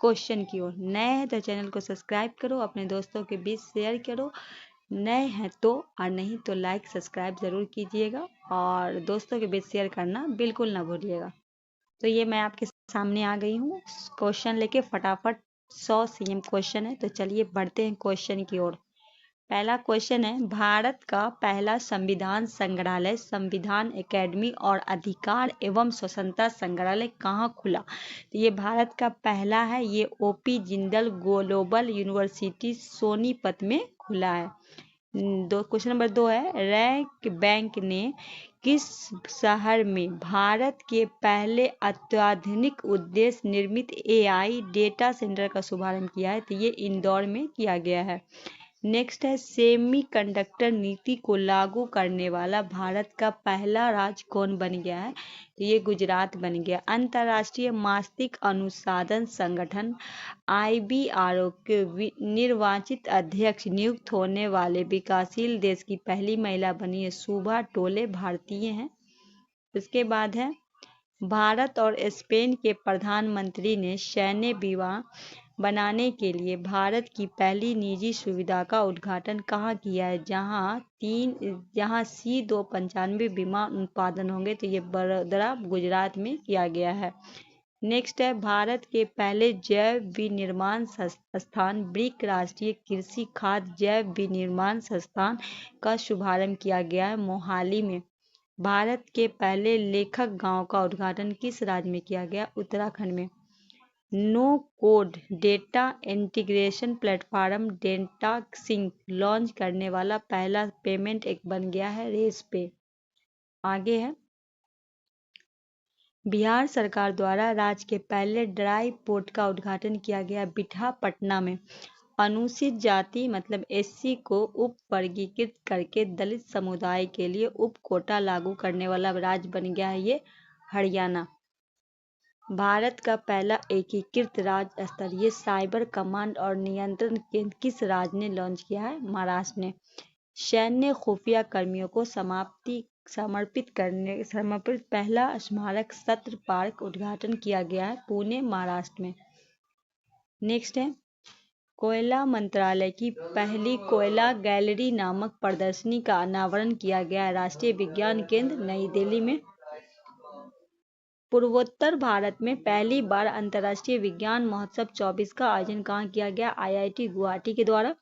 Question की ओर। नए हैं तो चैनल को सब्सक्राइब करो, अपने दोस्तों के बीच शेयर करो, नए हैं तो, और नहीं तो लाइक सब्सक्राइब ज़रूर कीजिएगा और दोस्तों के बीच शेयर करना बिल्कुल ना भूलिएगा। तो ये मैं आपके सामने आ गई हूँ क्वेश्चन लेके फटाफट। 100 सीएम क्वेश्चन है, तो चलिए बढ़ते हैं क्वेश्चन की ओर। पहला क्वेश्चन है, भारत का पहला संविधान संग्रहालय, संविधान एकेडमी और अधिकार एवं स्वतंत्रता संग्रहालय कहाँ खुला? तो ये भारत का पहला है, ये OP Jindal global university Sonipat में खुला है। क्वेश्चन नंबर 2 है, रैंक बैंक ने किस शहर में भारत के पहले अत्याधुनिक उद्देश्य निर्मित एआई डेटा सेंटर का शुभारंभ किया है? तो ये इंदौर में किया गया है। नेक्स्ट है, सेमीकंडक्टर नीति को लागू करने वाला भारत का पहला राज्य कौन बन गया है? तो ये गुजरात बन गया। अंतर्राष्ट्रीय मास्टिक अनुसंधान संगठन IBRO के निर्वाचित अध्यक्ष नियुक्त होने वाले विकासशील देश की पहली महिला बनी है सुभा टोले, भारतीय हैं। उसके बाद है, भारत और स्पेन के प्रधानमंत्री ने सैन्य विमान बनाने के लिए भारत की पहली निजी सुविधा का उद्घाटन कहाँ किया है? जहाँ C-295 विमान उत्पादन होंगे। तो ये बड़ोदरा गुजरात में किया गया है। नेक्स्ट है, भारत के पहले जैव विनिर्माण संस्थान ब्रिक राष्ट्रीय कृषि खाद्य जैव विनिर्माण संस्थान का शुभारंभ किया गया है मोहाली में। भारत के पहले लेखक गांव का उद्घाटन किस राज्य में किया गया? उत्तराखंड में। No code data integration platform DataSync launch करने वाला पहला पेमेंट एक बन गया है रेस पे। आगे है, बिहार सरकार द्वारा राज्य के पहले ड्राई पोर्ट का उद्घाटन किया गया विशाखापट्टनम में। अनुसूचित जाति मतलब SC को उप वर्गीकृत करके दलित समुदाय के लिए उप कोटा लागू करने वाला राज्य बन गया है ये हरियाणा। भारत का पहला एकीकृत राज्य स्तरीय साइबर कमांड और नियंत्रण केंद्र किस राज्य ने लॉन्च किया है? महाराष्ट्र ने। सैन्य खुफिया कर्मियों को समर्पित पहला स्मारक सत्र पार्क उद्घाटन किया गया है पुणे, महाराष्ट्र में। नेक्स्ट है, कोयला मंत्रालय की पहली कोयला गैलरी नामक प्रदर्शनी का अनावरण किया गया है राष्ट्रीय विज्ञान केंद्र, नई दिल्ली में। पूर्वोत्तर भारत में पहली बार अंतर्राष्ट्रीय विज्ञान महोत्सव 24 का आयोजन कहाँ किया गया? IIT गुवाहाटी के द्वारा।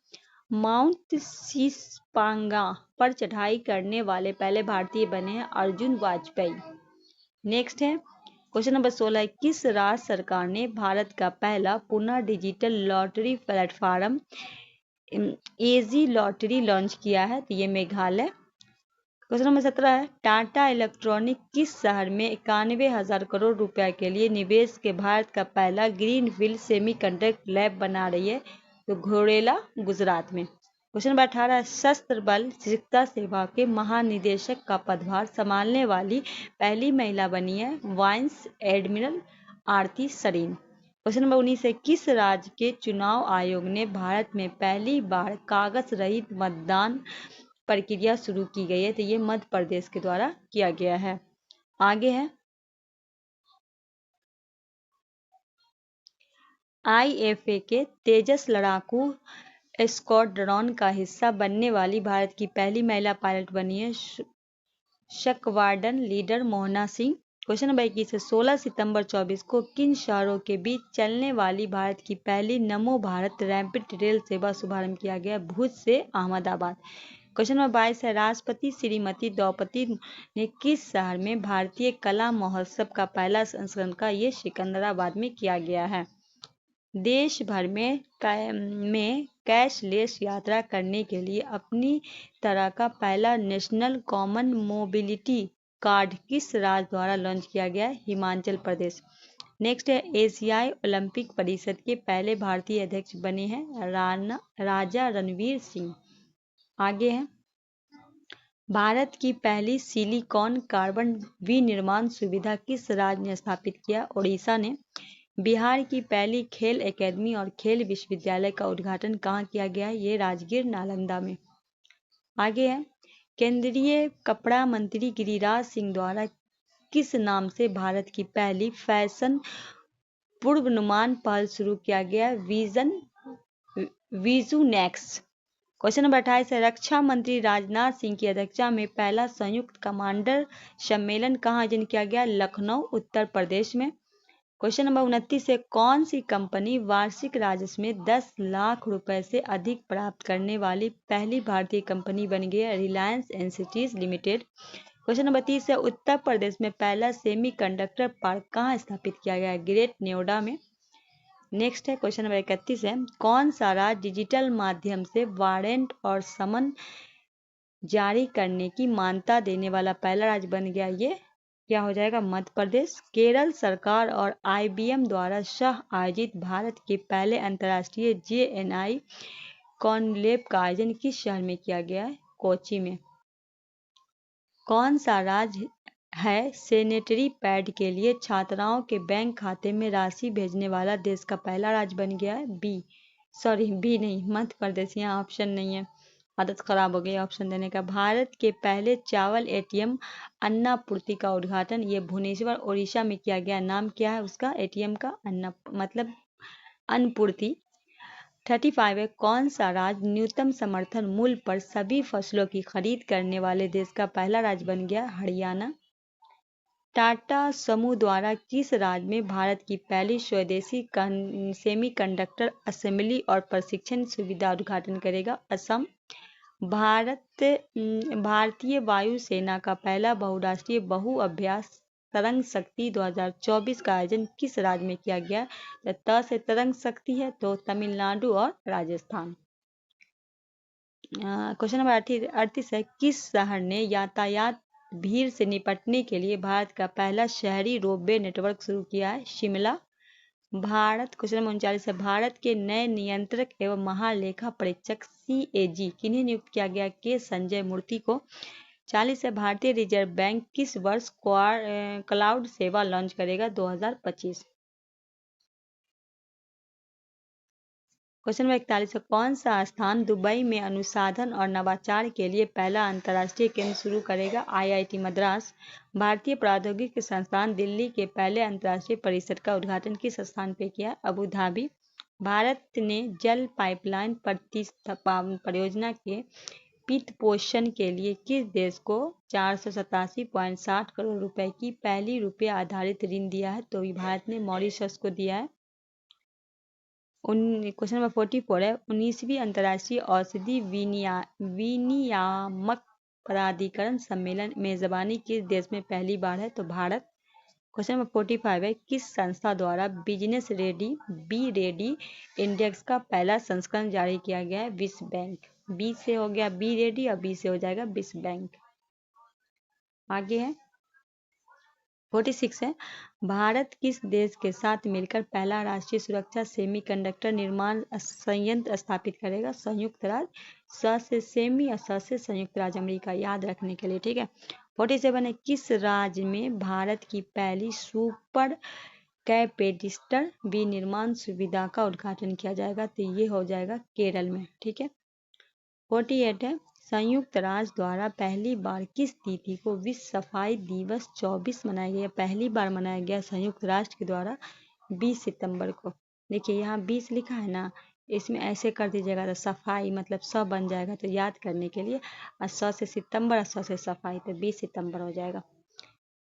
माउंट शीशपांगा पर चढ़ाई करने वाले पहले भारतीय बने हैं अर्जुन वाजपेयी। नेक्स्ट है, क्वेश्चन नंबर 16, किस राज्य सरकार ने भारत का पहला पुनः डिजिटल लॉटरी प्लेटफॉर्म एजी लॉटरी लॉन्च किया है? तो ये मेघालय। क्वेश्चन नंबर 17 है, टाटा इलेक्ट्रॉनिक किस शहर में 91,000 करोड़ रुपए के लिए निवेश के भारत का पहला ग्रीनफील्ड सेमीकंडक्टर लैब बना रही है? तो घोड़ेला, गुजरात में। क्वेश्चन नंबर 18, सशस्त्र बल चिकित्सा सेवा के महानिदेशक का पदभार संभालने वाली पहली महिला बनी है वाइस एडमिरल आरती सरीन। क्वेश्चन नंबर 19 है, किस राज्य के चुनाव आयोग ने भारत में पहली बार कागज रहित मतदान प्रक्रिया शुरू की गई है? तो ये मध्य प्रदेश के द्वारा किया गया है। आगे है, IFA के तेजस लड़ाकू स्क्वाड्रन का हिस्सा बनने वाली भारत की पहली महिला पायलट बनी है squadron leader Mohana Singh. Question number 21 है, 16 सितंबर 24 को किन शहरों के बीच चलने वाली भारत की पहली नमो भारत रैपिड रेल सेवा शुभारंभ किया गया? भुज से अहमदाबाद। क्वेश्चन नंबर 22 है, राष्ट्रपति श्रीमती द्रौपदी ने किस शहर में भारतीय कला महोत्सव का पहला संस्करण का? ये सिकंदराबाद में किया गया है। देश भर में कैशलेस यात्रा करने के लिए अपनी तरह का पहला नेशनल कॉमन मोबिलिटी कार्ड किस राज्य द्वारा लॉन्च किया गया? हिमाचल प्रदेश। नेक्स्ट है, एशियाई ओलंपिक परिषद के पहले भारतीय अध्यक्ष बने हैं राजा रणवीर सिंह। आगे है, भारत की पहली सिलिकॉन कार्बन विनिर्माण सुविधा किस राज्य ने स्थापित किया? ओडिशा ने। बिहार की पहली खेल एकेडमी और खेल विश्वविद्यालय का उद्घाटन कहाँ किया गया? ये राजगीर, नालंदा में। आगे है, केंद्रीय कपड़ा मंत्री गिरिराज सिंह द्वारा किस नाम से भारत की पहली फैशन पूर्वानुमान पहल शुरू किया गया? विजू नेक्स्ट। क्वेश्चन नंबर 28 है, रक्षा मंत्री राजनाथ सिंह की अध्यक्षता में पहला संयुक्त कमांडर सम्मेलन कहाँ आयोजन किया गया? लखनऊ, उत्तर प्रदेश में। क्वेश्चन नंबर 29 है, कौन सी कंपनी वार्षिक राजस्व में 10 लाख रुपए से अधिक प्राप्त करने वाली पहली भारतीय कंपनी बन गई है? Reliance industries limited. Question number 30 है, उत्तर प्रदेश में पहला सेमीकंडक्टर पार्क कहाँ स्थापित किया गया है? ग्रेट नोएडा में। नेक्स्ट है क्वेश्चन नंबर 31 है, कौन सा राज्य डिजिटल माध्यम से वारंट और समन जारी करने की मान्यता देने वाला पहला राज्य बन गया? ये क्या हो जाएगा? मध्य प्रदेश। केरल सरकार और IBM द्वारा सह आयोजित भारत के पहले अंतर्राष्ट्रीय JNI कॉन्क्लेव का आयोजन किस शहर में किया गया है? कोच्चि में। कौन सा राज्य है सैनिटरी पैड के लिए छात्राओं के बैंक खाते में राशि भेजने वाला देश का पहला राज्य बन गया है? बी नहीं, मध्य प्रदेश। यहाँ ऑप्शन नहीं है, आदत खराब हो गई ऑप्शन देने का। भारत के पहले चावल ATM अन्नापूर्ति का उद्घाटन ये भुवनेश्वर ओडिशा में किया गया। नाम क्या है उसका? ATM का मतलब अन्नपूर्ति। 35 है, कौन सा राज्य न्यूनतम समर्थन मूल्य पर सभी फसलों की खरीद करने वाले देश का पहला राज्य बन गया? हरियाणा। टाटा समूह द्वारा किस राज्य में भारत की पहली स्वदेशी सेमीकंडक्टर असेंबली और प्रशिक्षण सुविधा उद्घाटन करेगा? असम। भारतीय वायुसेना का पहला बहुराष्ट्रीय बहुअभ्यास तरंग शक्ति 2024 का आयोजन किस राज्य में किया गया? त से तरंग शक्ति है तो तमिलनाडु और राजस्थान। क्वेश्चन नंबर 38 है, किस शहर ने यातायात भीड़ से निपटने के लिए भारत का पहला शहरी रोपवे नेटवर्क शुरू किया है? शिमला। भारत। क्वेश्चन नंबर 39 है, भारत के नए नियंत्रक एवं महालेखा परीक्षक CAG किन्हें नियुक्त किया गया? के संजय मूर्ति को। 40 है, भारतीय रिजर्व बैंक किस वर्ष क्लाउड सेवा लॉन्च करेगा? 2025। क्वेश्चन नंबर 41 है, कौन सा स्थान दुबई में अनुसंधान और नवाचार के लिए पहला अंतर्राष्ट्रीय केंद्र शुरू करेगा? IIT मद्रास। भारतीय प्रौद्योगिकी संस्थान दिल्ली के पहले अंतर्राष्ट्रीय परिसर का उद्घाटन किस स्थान पर किया? Abu Dhabi. भारत ने जल पाइपलाइन परियोजना के वित्त पोषण के लिए किस देश को 487.60 करोड़ रुपए की पहली रुपये आधारित ऋण दिया है? तो भारत ने मॉरिशस को दिया है। क्वेश्चन नंबर 44 है, 19वीं अंतर्राष्ट्रीय औषधि विनियामक प्राधिकरण सम्मेलन मेजबानी किस देश में पहली बार है? तो भारत। क्वेश्चन नंबर 45 है, किस संस्था द्वारा बिजनेस रेडी B-रेडी इंडेक्स का पहला संस्करण जारी किया गया है? विश्व बैंक। बी से हो गया B-रेडी और बी से हो जाएगा विश्व बैंक। आगे है 46 है, भारत किस देश के साथ मिलकर पहला राष्ट्रीय सुरक्षा सेमीकंडक्टर निर्माण संयंत्र स्थापित करेगा? संयुक्त राज्य। स से सेमी और स से संयुक्त राज्य अमेरिका, याद रखने के लिए, ठीक है। 47 है, किस राज्य में भारत की पहली सुपर कैपेसिटर विनिर्माण सुविधा का उद्घाटन किया जाएगा? तो ये हो जाएगा केरल में, ठीक है। 48 है, संयुक्त राष्ट्र द्वारा पहली बार किस तिथि को विश्व सफाई दिवस 24 मनाया गया? पहली बार मनाया गया संयुक्त राष्ट्र के द्वारा 20 सितंबर को। देखिए यहाँ 20 लिखा है ना, इसमें ऐसे कर दीजिएगा तो सफाई मतलब स बन जाएगा, तो याद करने के लिए, और स से सितंबर और स से सफाई, तो 20 सितंबर हो जाएगा।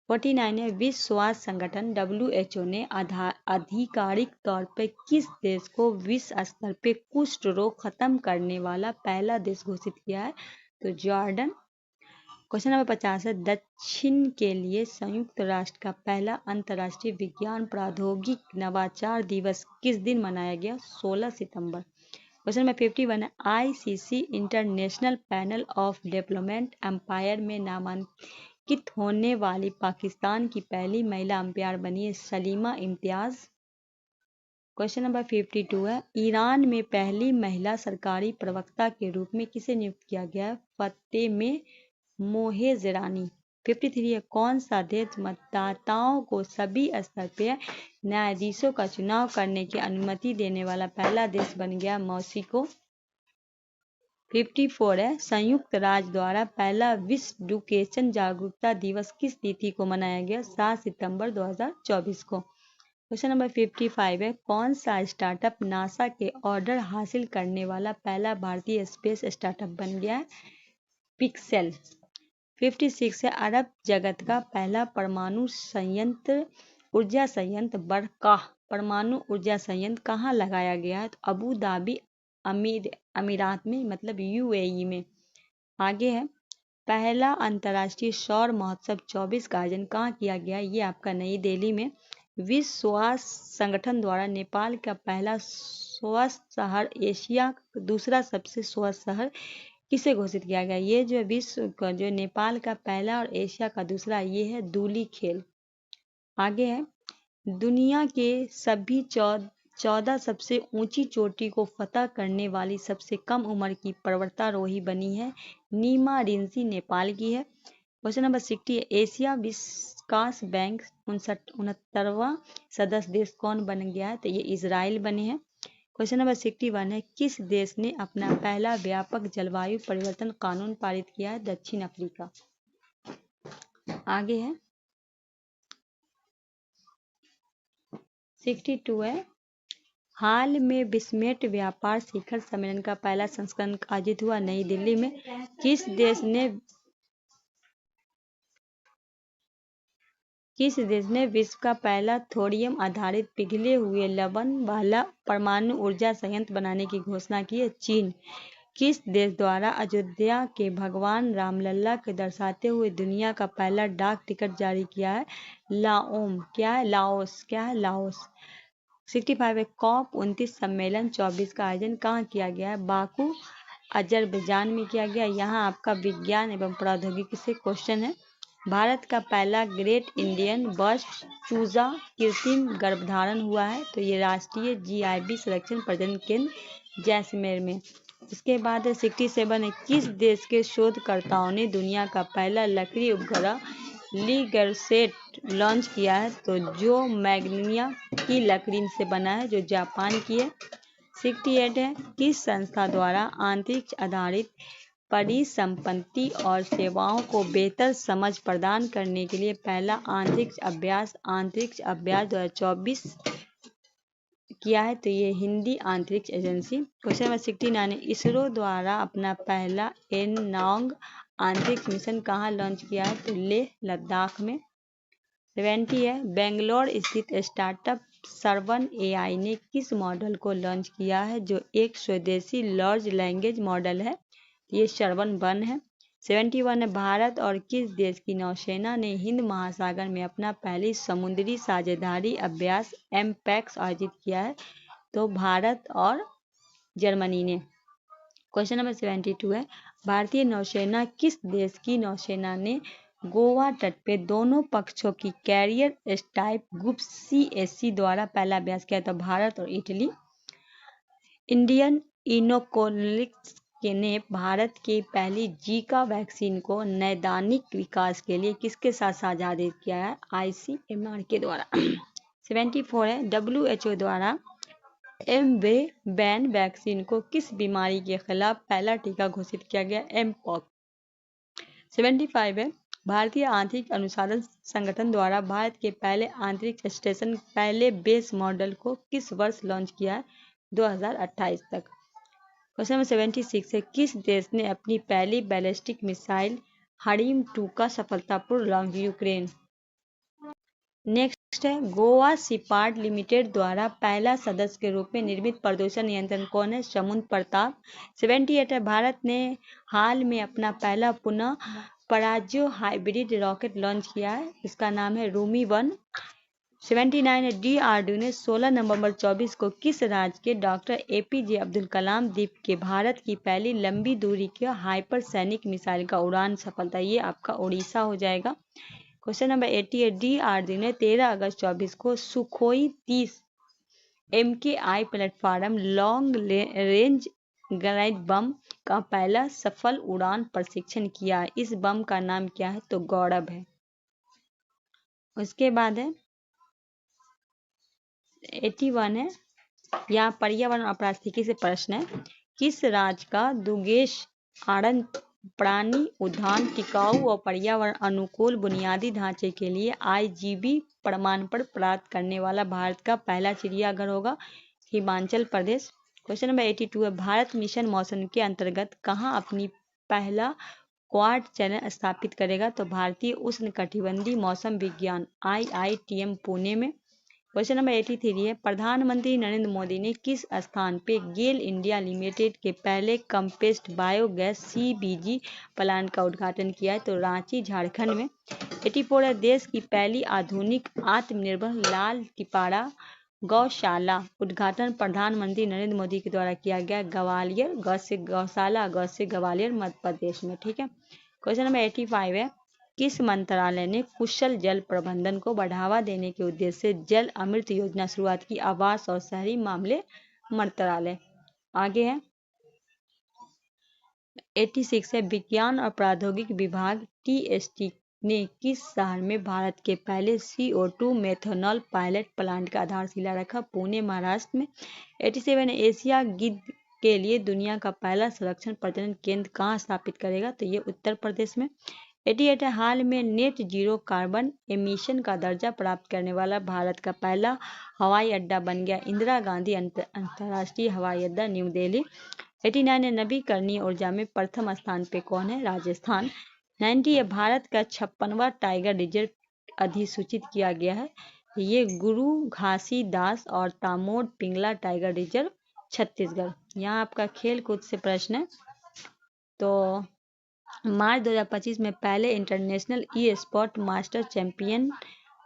49 है, विश्व स्वास्थ्य संगठन WHO ने आधिकारिक तौर पर किस देश को विश्व स्तर पर कुष्ठ रोग खत्म करने वाला पहला देश घोषित किया है? तो जॉर्डन। क्वेश्चन नंबर 50 है, दक्षिण के लिए संयुक्त राष्ट्र का पहला अंतर्राष्ट्रीय विज्ञान प्रौद्योगिकी नवाचार दिवस किस दिन मनाया गया? 16 सितंबर। क्वेश्चन नंबर 51 है, ICC international panel of development umpire में नामांकित होने वाली पाकिस्तान की पहली महिला अंपायर बनी है सलीमा इम्तियाज। क्वेश्चन नंबर 52 है, ईरान में पहली महिला सरकारी प्रवक्ता के रूप में किसे नियुक्त किया गया? फातेमा मोहेजरानी। 53 है, कौन सा देश मतदाताओं को सभी स्तर पर न्यायाधीशों का चुनाव करने की अनुमति देने वाला पहला देश बन गया? मैक्सिको। 54 है, संयुक्त राज्य द्वारा पहला विश्व एजुकेशन जागरूकता दिवस किस तिथि को मनाया गया? 7 सितंबर 2024 को। क्वेश्चन नंबर 55 है, कौन सा स्टार्टअप नासा के ऑर्डर हासिल करने वाला पहला भारतीय स्पेस स्टार्टअप बन गया है? पिक्सेल। 56 है, अरब जगत का पहला ऊर्जा संयंत्र बरकाह परमाणु ऊर्जा संयंत्र कहाँ लगाया गया है? तो अबू धाबी अमीरात में, मतलब यूएई में। आगे है, पहला अंतर्राष्ट्रीय सौर महोत्सव 24 का आयोजन कहाँ किया गया? ये आपका नई दिल्ली में। विश्व स्वास्थ्य संगठन द्वारा नेपाल का पहला स्वस्थ शहर, एशिया का दूसरा सबसे स्वस्थ शहर किसे घोषित किया गया? ये जो विश्व का जो नेपाल का पहला और एशिया का दूसरा, ये है धूलिखेल। आगे है, दुनिया के सभी 14 सबसे ऊंची चोटी को फतह करने वाली सबसे कम उम्र की पर्वतारोही बनी है नीमा रिंसी, नेपाल की है। क्वेश्चन नंबर 60 है, एशिया विकास बैंक 69वां सदस्य देश कौन बन गया है? तो ये इजराइल बने हैं। क्वेश्चन नंबर 61 है, किस देश ने अपना पहला व्यापक जलवायु परिवर्तन कानून पारित किया है? दक्षिण अफ्रीका। आगे है 62 है, हाल में विस्मेट व्यापार शिखर सम्मेलन का पहला संस्करण आयोजित हुआ नई दिल्ली में। किस देश ने विश्व का पहला थोरियम आधारित पिघले हुए लवण वाला परमाणु ऊर्जा संयंत्र बनाने की घोषणा की है? चीन। किस देश द्वारा अयोध्या के भगवान रामलला के दर्शाते हुए दुनिया का पहला डाक टिकट जारी किया है? लाओस। 65 है, COP 29 सम्मेलन 24 का आयोजन कहाँ किया गया है? बाकू, अजरबैजान में किया गया। यहाँ आपका विज्ञान एवं प्रौद्योगिकी से क्वेश्चन है। भारत का पहला ग्रेट इंडियन बस्ट चूजा कृत्रिम गर्भधारण हुआ है? तो ये राष्ट्रीय GIB संरक्षण प्रजनन केंद्र जैसलमेर में। इसके बाद 67 है, किस देश के शोधकर्ताओं ने दुनिया का पहला लकड़ी उपग्रह लीगरसेट लॉन्च किया है? तो जो मैग्नीशिया की लकड़ी से बना है, जो जापान की है। 68 है, किस संस्था द्वारा अंतरिक्ष आधारित परिसंपत्ति और सेवाओं को बेहतर समझ प्रदान करने के लिए पहला अंतरिक्ष अभ्यास 2024 किया है? तो ये हिंदी अंतरिक्ष एजेंसी। क्वेश्चन नंबर 69 है, इसरो द्वारा अपना पहला एनलॉन्ग अंतरिक्ष मिशन कहाँ लॉन्च किया है? तो लेह लद्दाख में। 70 है, बेंगलोर स्थित स्टार्टअप श्रवण AI ने किस मॉडल को लॉन्च किया है, जो एक स्वदेशी लार्ज लैंग्वेज मॉडल है? ये श्रवण वन है। 71 है, भारत और किस देश की नौसेना ने हिंद महासागर में अपना पहली समुद्री साझेदारी अभ्यास MPEX आयोजित किया है? तो भारत और जर्मनी ने। क्वेश्चन नंबर 72 है, भारतीय नौसेना किस देश की नौसेना ने गोवा तट पे दोनों पक्षों की कैरियर स्ट्राइक ग्रुप CSC द्वारा पहला अभ्यास किया? तो भारत और इटली। इंडियन इनोकुलम्स ने भारत की पहली जीका वैक्सीन को नैदानिक विकास के लिए किसके साथ साझा किया है? ICMR के द्वारा। 74 है, WHO द्वारा MVAN वैक्सीन को किस बीमारी के खिलाफ पहला टीका घोषित किया गया? MPOX। 75 है, भारतीय अंतरिक्ष अनुसंधान संगठन द्वारा भारत के पहले अंतरिक्ष स्टेशन पहले बेस मॉडल को किस वर्ष लॉन्च किया है? 2028 तक। क्वेश्चन नंबर 76 है, किस देश ने अपनी पहली बैलिस्टिक मिसाइल हरीम-2 का सफलतापूर्वक लॉन्च? यूक्रेन। नेक्स्ट है, गोवा सीपार्ट लिमिटेड द्वारा पहला सदस्य के रूप में निर्मित प्रदूषण नियंत्रण कौन है? समुद्र प्रताप। 78 है, भारत ने हाल में अपना पहला पुनः पराजो हाइब्रिड रॉकेट लॉन्च किया है, इसका नाम है रूमी 1। 79 है, DRDO ने 16 नवंबर 24 को किस राज्य के डॉक्टर APJ अब्दुल कलाम द्वीप के भारत की पहली लंबी दूरी के हाइपरसोनिक मिसाइल का उड़ान सफलता? ये आपका उड़ीसा हो जाएगा। क्वेश्चन नंबर 80 है, DRDO ने 13 अगस्त 24 को Sukhoi 30 MKI platform long range grenade bomb का पहला सफल उड़ान प्रशिक्षण किया है। इस बम का नाम क्या है? तो गौरव है। उसके बाद है 81 है, यहाँ पर्यावरण और पारिस्थितिकी से प्रश्न है, किस राज्य का दुगेश आड़न प्राणी उद्यान टिकाऊ और पर्यावरण अनुकूल बुनियादी ढांचे के लिए IGB प्रमाण पत्र प्राप्त करने वाला भारत का पहला चिड़ियाघर होगा हिमाचल प्रदेश। क्वेश्चन नंबर 82 है, भारत मिशन मौसम के अंतर्गत कहाँ अपनी पहला क्वाड चैनल स्थापित करेगा? तो भारतीय उष्णकटिबंधीय मौसम विज्ञान IITM पुणे में। क्वेश्चन नंबर 83 है, प्रधानमंत्री नरेंद्र मोदी ने किस स्थान पे गेल इंडिया लिमिटेड के पहले कंप्रेस्ड बायोगैस CBG प्लांट का उद्घाटन किया है? तो रांची झारखंड में। 84 है, देश की पहली आधुनिक आत्मनिर्भर लाल टिपारा गौशाला उद्घाटन प्रधानमंत्री नरेंद्र मोदी के द्वारा किया गया ग्वालियर गौशाला ग्वालियर मध्य प्रदेश में। ठीक है। क्वेश्चन नंबर 85 है, किस मंत्रालय ने कुशल जल प्रबंधन को बढ़ावा देने के उद्देश्य से जल अमृत योजना शुरुआत की? आवास और शहरी मामले मंत्रालय। आगे है 86 है, विज्ञान और प्रौद्योगिकी विभाग TST ने किस शहर में भारत के पहले CO2 मेथनॉल पायलट प्लांट का आधारशिला रखा? पुणे महाराष्ट्र में। 87 है, एशिया गिद्ध के लिए दुनिया का पहला संरक्षण प्रजनन केंद्र कहाँ स्थापित करेगा? तो ये उत्तर प्रदेश में। 88 है, हाल में नेट जीरो कार्बन एमिशन का दर्जा प्राप्त करने वाला भारत का पहला हवाई अड्डा बन गया इंदिरा गांधी अंतर्राष्ट्रीय हवाई अड्डा न्यू दिल्ली। 89 है, नवीकरणीय ऊर्जा में प्रथम स्थान पे कौन है? राजस्थान। 90 है, भारत का 56वां टाइगर रिजर्व अधिसूचित किया गया है। ये गुरु घासीदास और तामोद पिंगला टाइगर रिजर्व छत्तीसगढ़। यहाँ आपका खेल कूद से प्रश्न है। तो मार्च 2025 में पहले इंटरनेशनल ई-स्पोर्ट मास्टर चैंपियन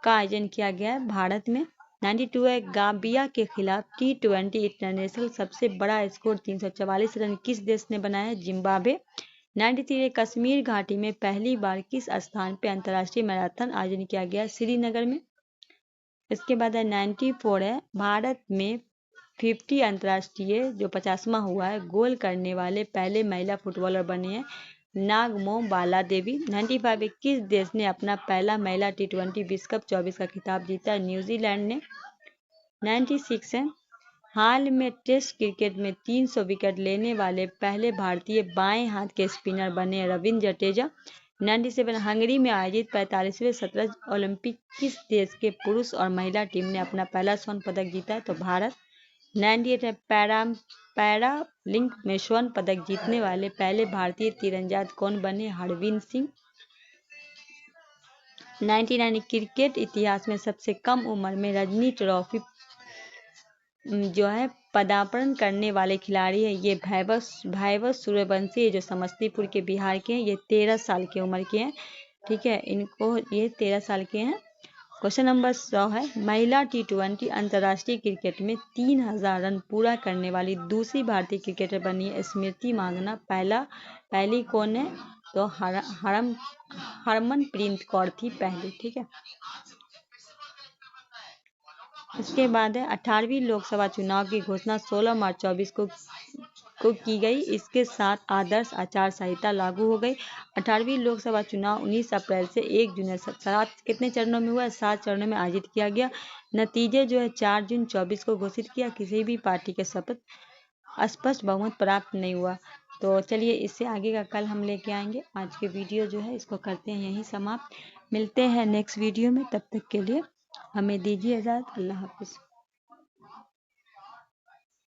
का आयोजन किया गया है भारत में। 92 है, गाम्बिया के खिलाफ T20 इंटरनेशनल सबसे बड़ा स्कोर 344 रन किस देश ने बनाया है? जिम्बाब्वे। 93 है, कश्मीर घाटी में पहली बार किस स्थान पर अंतर्राष्ट्रीय मैराथन आयोजन किया गया? श्रीनगर में। इसके बाद है 94 है, भारत में 50 अंतर्राष्ट्रीय जो 50वां हुआ है गोल करने वाले पहले महिला फुटबॉलर बने हैं नागमो बाला देवी। 95 किस देश ने अपना पहला महिला T20 विश्व कप 24 का खिताब जीता? न्यूजीलैंड ने। 96 है, हाल में टेस्ट क्रिकेट में 300 विकेट लेने वाले पहले भारतीय बाएं हाथ के स्पिनर बने रविंद्र जडेजा। 97 हंगरी में आयोजित 45वें शतरंज ओलंपिक किस देश के पुरुष और महिला टीम ने अपना पहला स्वर्ण पदक जीता है? तो भारत। 98 है, पैरालिंक में स्वर्ण पदक जीतने वाले पहले भारतीय तीरंदाज कौन बने? हरविंदर सिंह। 99 क्रिकेट इतिहास में सबसे कम उम्र में रणजी ट्रॉफी जो है पदार्पण करने वाले खिलाड़ी है ये भैरव सूर्यवंशी जो समस्तीपुर के बिहार के हैं। ये 13 साल की उम्र के हैं। ठीक है, इनको ये 13 साल के हैं। क्वेश्चन नंबर 100 है, महिला T20 अंतर्राष्ट्रीय क्रिकेट में 3000 रन पूरा करने वाली दूसरी भारतीय क्रिकेटर बनी है स्मृति मांगना। पहली कौन है? तो हरमनप्रीत कौर थी पहली। ठीक है। इसके बाद है 18वीं लोकसभा चुनाव की घोषणा 16 मार्च 24 को की गई। इसके साथ आदर्श आचार संहिता लागू हो गई। 18वीं लोकसभा चुनाव 19 अप्रैल से 1 जून 7 कितने चरणों में हुआ? 7 चरणों में आयोजित किया गया। नतीजे जो है 4 जून 24 को घोषित किया। किसी भी पार्टी के स्पष्ट बहुमत प्राप्त नहीं हुआ। तो चलिए इससे आगे का कल हम लेके आएंगे। आज के वीडियो जो है इसको करते हैं यहीं समाप्त। मिलते हैं नेक्स्ट वीडियो में, तब तक के लिए हमें दीजिए इजाज़त। अल्लाह हाफिज़।